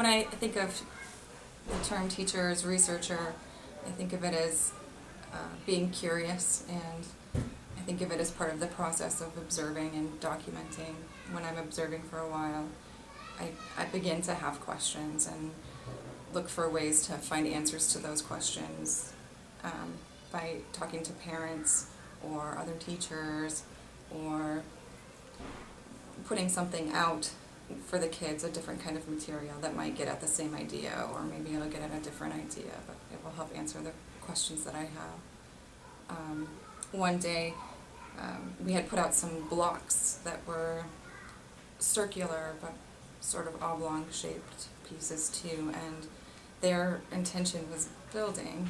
when I think of the term teacher's researcher, I think of it as being curious, and I think of it as part of the process of observing and documenting. When I'm observing for a while, I begin to have questions and look for ways to find answers to those questions by talking to parents or other teachers, or putting something out for the kids, a different kind of material that might get at the same idea, or maybe it'll get at a different idea, but it will help answer the questions that I have. One day, we had put out some blocks that were circular but sort of oblong shaped pieces too, and their intention was building,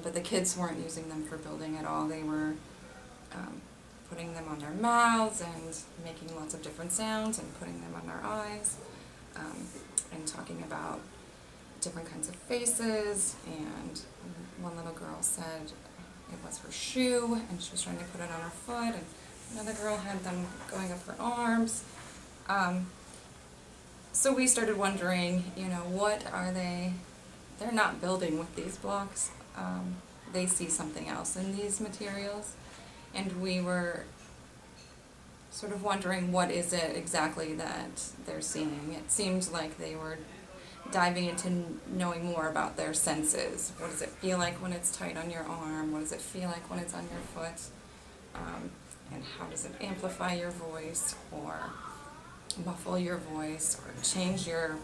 but the kids weren't using them for building at all. They were putting them on their mouths and making lots of different sounds and putting them on their eyes, and talking about different kinds of faces. And one little girl said it was her shoe and she was trying to put it on her foot, and another girl had them going up her arms. So we started wondering, what are they? They're not building with these blocks. They see something else in these materials. And we were sort of wondering, what is it exactly that they're seeing? It seemed like they were diving into knowing more about their senses. What does it feel like when it's tight on your arm? What does it feel like when it's on your foot? And how does it amplify your voice, or muffle your voice, or change your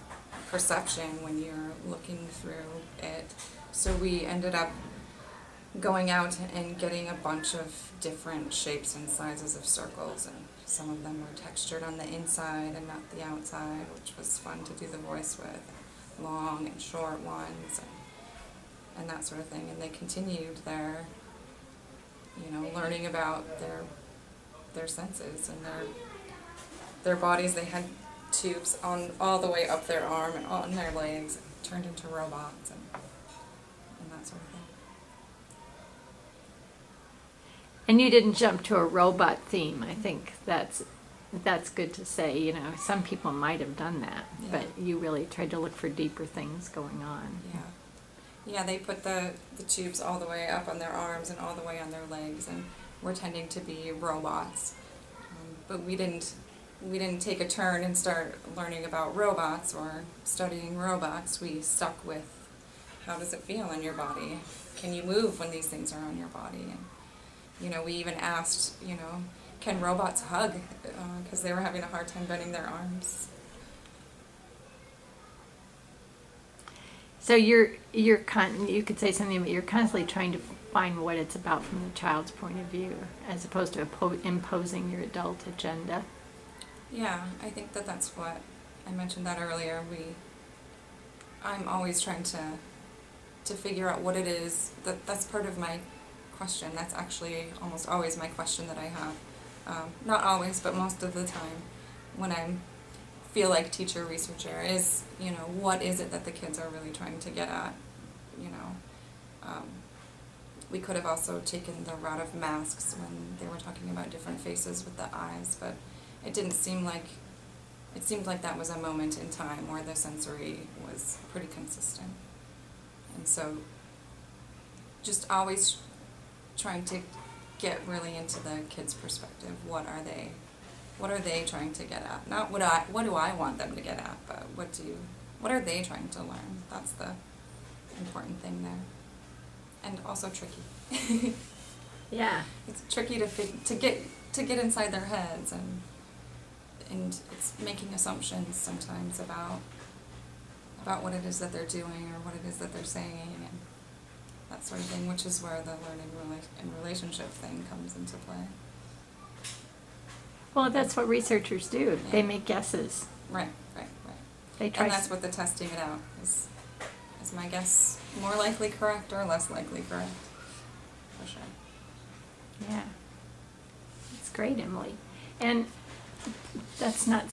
perception when you're looking through it? So we ended up going out and getting a bunch of different shapes and sizes of circles, and some of them were textured on the inside and not the outside, which was fun to do the voice with, long and short ones, and that sort of thing. And they continued their, learning about their senses and their bodies. They had tubes on all the way up their arm and on their legs, turned into robots and that sort of thing. And you didn't jump to a robot theme. I think that's good to say. Some people might have done that, Yeah. but you really tried to look for deeper things going on. Yeah, they put the tubes all the way up on their arms and all the way on their legs, and were tending to be robots. But we didn't take a turn and start learning about robots or studying robots. We stuck with, how does it feel in your body? Can you move when these things are on your body? And we even asked, can robots hug? Because they were having a hard time bending their arms. So you could say something, but you're constantly trying to find what it's about from the child's point of view, as opposed to imposing your adult agenda. Yeah, I think that's what I mentioned that earlier. I'm always trying to figure out what it is. That's part of my question. That's actually almost always my question that I have. Not always, but most of the time, when I feel like teacher researcher, is what is it that the kids are really trying to get at? We could have also taken the route of masks when they were talking about different faces with the eyes, but it didn't seem like, it seemed like that was a moment in time where the sensory was pretty consistent. And so just always trying to get really into the kids' perspective. What are they trying to get at? Not what do I want them to get at, but what are they trying to learn? That's the important thing there. And also tricky. Yeah. It's tricky to get inside their heads, and it's making assumptions sometimes about what it is that they're doing or what it is that they're saying, and that sort of thing, which is where the learning and relationship thing comes into play. Well, that's what researchers do. Yeah. They make guesses. Right. They try. And that's what the testing it out is. Is my guess more likely correct or less likely correct? For sure. Yeah. That's great, Emily. And that's not